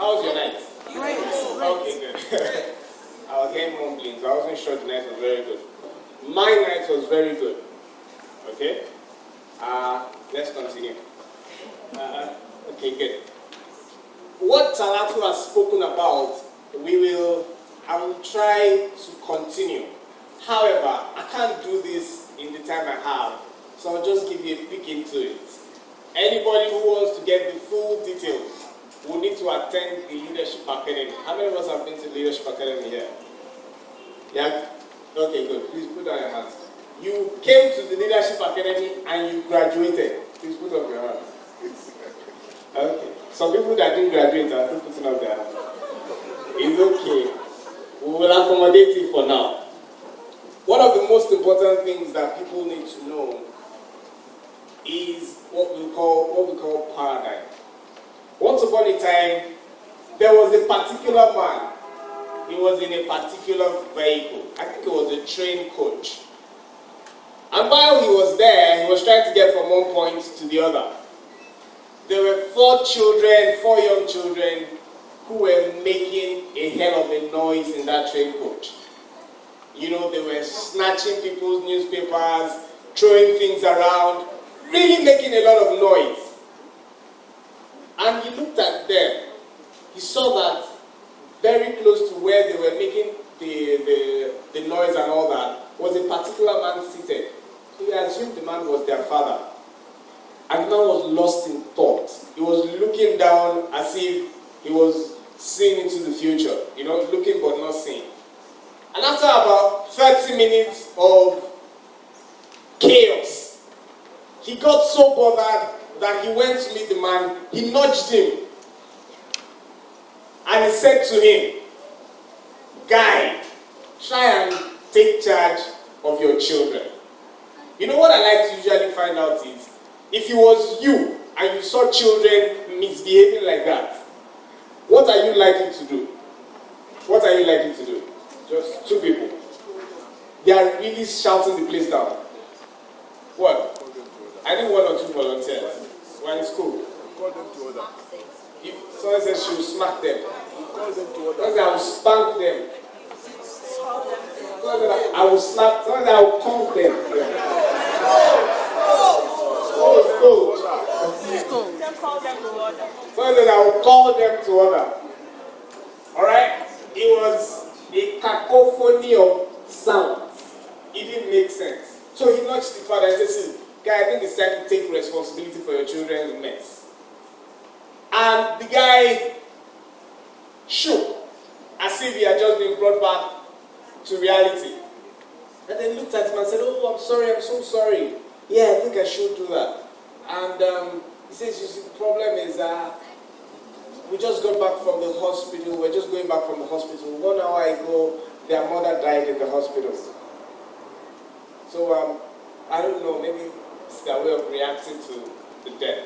How was your night? Great. Okay, good. I was getting mumbling, so I wasn't sure the night was very good. My night was very good. Okay? Let's continue. Okay, good. What Talatu has spoken about, I will try to continue. However, I can't do this in the time I have, so I'll just give you a peek into it. Anybody who wants to get the full details will need to attend the Leadership Academy. How many of us have been to the Leadership Academy here? Yeah? Okay, good. Please put down your hands. You came to the Leadership Academy and you graduated. Please put up your hands. Okay. Some people that didn't graduate are still putting up their hands. It's okay. We will accommodate you for now. One of the most important things that people need to know is what we call paradigm. Once upon a time, there was a particular man. He was in a particular vehicle. I think it was a train coach. And while he was there, he was trying to get from one point to the other. There were four young children, who were making a hell of a noise in that train coach. You know, they were snatching people's newspapers, throwing things around, really making a lot of noise. And he looked at them. He saw that very close to where they were making the noise and all that was a particular man seated. So he assumed the man was their father. And the man was lost in thought. He was looking down as if he was seeing into the future. You know, looking but not seeing. And after about 30 minutes of chaos, he got so bothered that he went to meet the man. He nudged him. And he said to him, "Guy, try and take charge of your children." You know what I like to usually find out is, if it was you and you saw children misbehaving like that, what are you likely to do? What are you likely to do? Just two people. They are really shouting the place down. What? I need one or two volunteers. We're in school. Call them to order. If someone says she will smack them, Call them to order. someone says I will spank them, someone says I will slap, someone says I will conk them. Scold. Someone says I will call them to order. Alright? It was a cacophony of sounds. It didn't make sense. So he nudged the father and said, "Guy, I think it's time to take responsibility for your children's mess." And the guy shook as if he had just been brought back to reality. And then looked at him and said, "Oh, I'm so sorry. Yeah, I think I should do that." And he says, "You see, the problem is we just got back from the hospital. We're just going back from the hospital. 1 hour ago, their mother died in the hospital. So, I don't know, maybe it's their way of reacting to the death."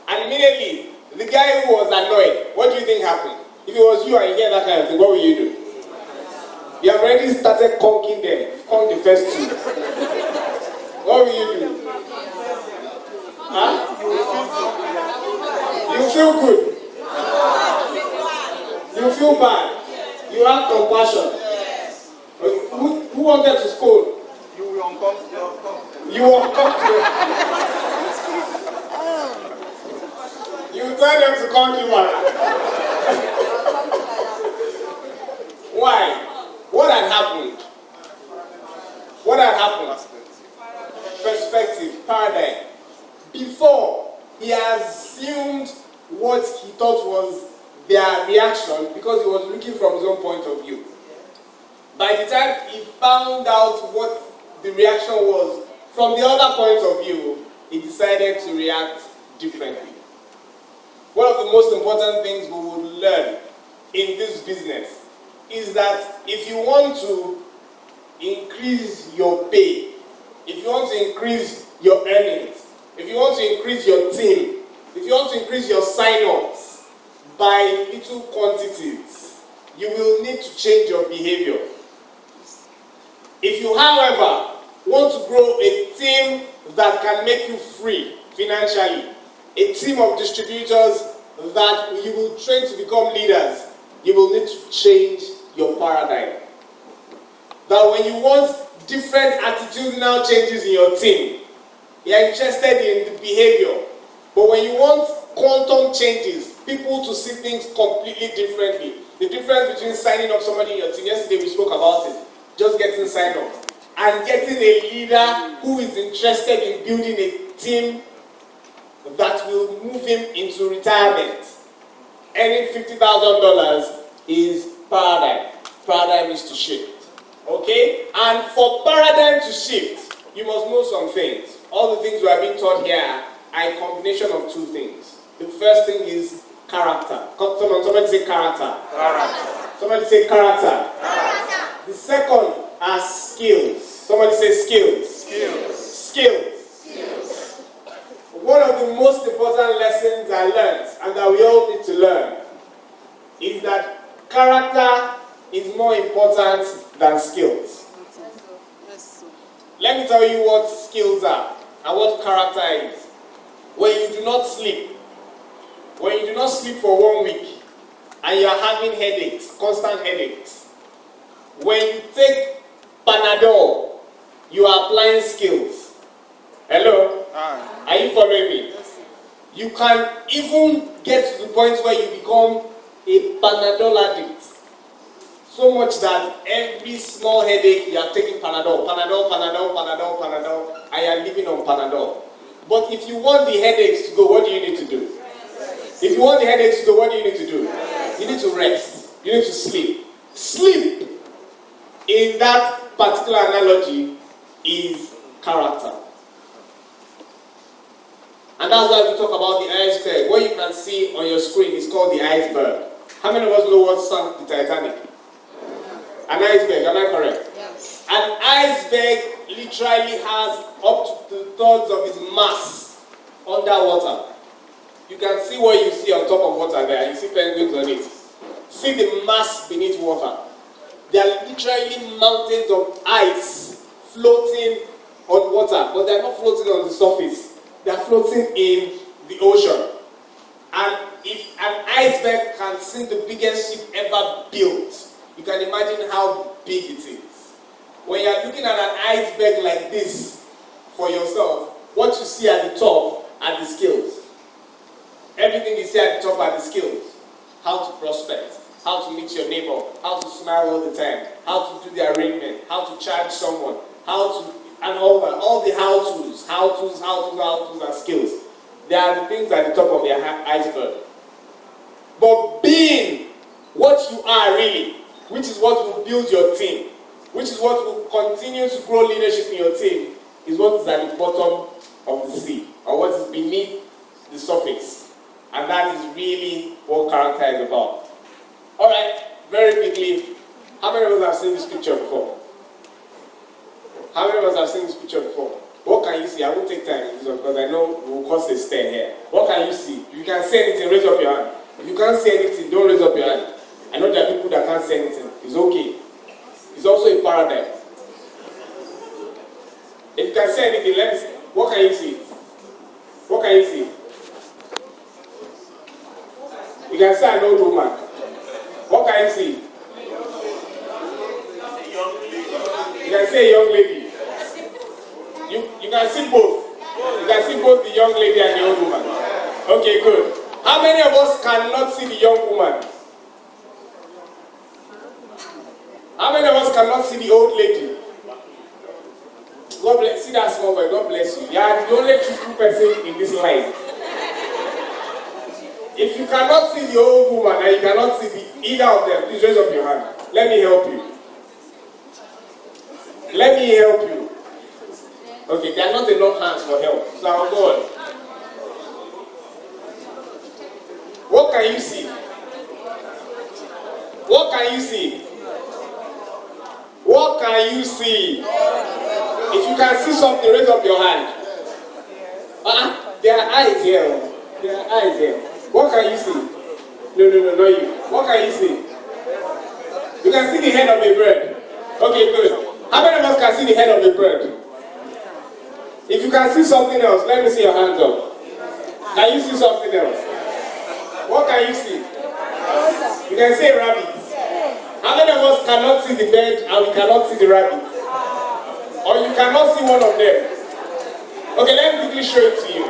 And immediately, the guy who was annoyed, what do you think happened? If it was you and you hear that kind of thing, what will you do? You have already started conking them. Conk the first two. What will you do? Huh? You feel good. You feel bad. You have compassion. Who wanted to scold? You will uncomfortable. You will uncomfortable. You tell them to come to back. Why? What had happened? What had happened? Perspective, paradigm. Before, he assumed what he thought was their reaction because he was looking from his own point of view. By the time he found out what the reaction was from the other point of view, he decided to react differently. One of the most important things we will learn in this business is that if you want to increase your pay, if you want to increase your earnings, if you want to increase your team, if you want to increase your sign-ups by little quantities, you will need to change your behavior. If you, however, want to grow a team that can make you free financially, a team of distributors that you will train to become leaders, you will need to change your paradigm. That when you want different attitudinal changes in your team, you're interested in the behavior. But when you want quantum changes, people to see things completely differently. The difference between signing up somebody in your team, yesterday we spoke about it, just getting signed up, and getting a leader who is interested in building a team that will move him into retirement. Earning $50,000 is paradigm. Paradigm is to shift. Okay? And for paradigm to shift, you must know some things. All the things we are being taught here are a combination of two things. The first thing is character. Somebody say character. Character. Somebody say character. Character. The second are skills. Somebody say skills. Skills. Skills. Skills. One of the most important lessons I learned, and that we all need to learn, is that character is more important than skills. Let me tell you what skills are and what character is. When you do not sleep, when you do not sleep for 1 week and you are having headaches, constant headaches, when you take Panadol, you are applying skills. Hello? Are you following me? You can even get to the point where you become a Panadol addict. So much that every small headache you are taking Panadol, Panadol, Panadol, Panadol, Panadol, and you are living on Panadol. But if you want the headaches to go, what do you need to do? If you want the headaches to go, what do you need to do? You need to rest. You need to sleep. Sleep, in that particular analogy, is character. And that's why we talk about the iceberg. What you can see on your screen is called the iceberg. How many of us know what sank the Titanic? An iceberg, am I correct? Yes. An iceberg literally has up to 2/3 of its mass underwater. You can see what you see on top of water there. You see penguins on it. See the mass beneath water. There are literally mountains of ice floating on water, but they are not floating on the surface. They are floating in the ocean. And if an iceberg can sink the biggest ship ever built, you can imagine how big it is. When you are looking at an iceberg like this for yourself, what you see at the top are the skills. Everything you see at the top are the skills. How to prospect, how to meet your neighbor, how to smile all the time, how to do the arrangement, how to charge someone, how to, and all the how-tos are skills. They are the things at the top of the iceberg. But being what you are really, which is what will build your team, which is what will continue to grow leadership in your team, is what is at the bottom of the sea, or what is beneath the surface. And that is really what character is about. Alright, very quickly, how many of us have seen this picture before? How many of us have seen this picture before? What can you see? I won't take time in this one because I know we will cause a stir here. What can you see? If you can see anything, raise up your hand. If you can't see anything, don't raise up your hand. I know there are people that can't say anything. It's okay. It's also a paradigm. If you can say anything, let me see. What can you see? What can you see? You can say an old woman. What can you see? You can say a young lady. You can see both. You can see both the young lady and the old woman. Okay, good. How many of us cannot see the young woman? How many of us cannot see the old lady? God bless. See that small boy. God bless you. You are the only truthful person in this life. If you cannot see the old woman and you cannot see either of them, please raise up your hand. Let me help you. Let me help you. Okay, there are not enough hands for help. So I'll go on. What can you see? What can you see? What can you see? If you can see something, raise up your hand. There are eyes here. There are eyes here. What can you see? No, not you. What can you see? You can see the head of a bird. Okay, good. How many of us can see the head of a bird? If you can see something else, let me see your hands up. Can you see something else? What can you see? You can see a rabbit. How many of us cannot see the bird and we cannot see the rabbit? Or you cannot see one of them? Okay, let me quickly show it to you.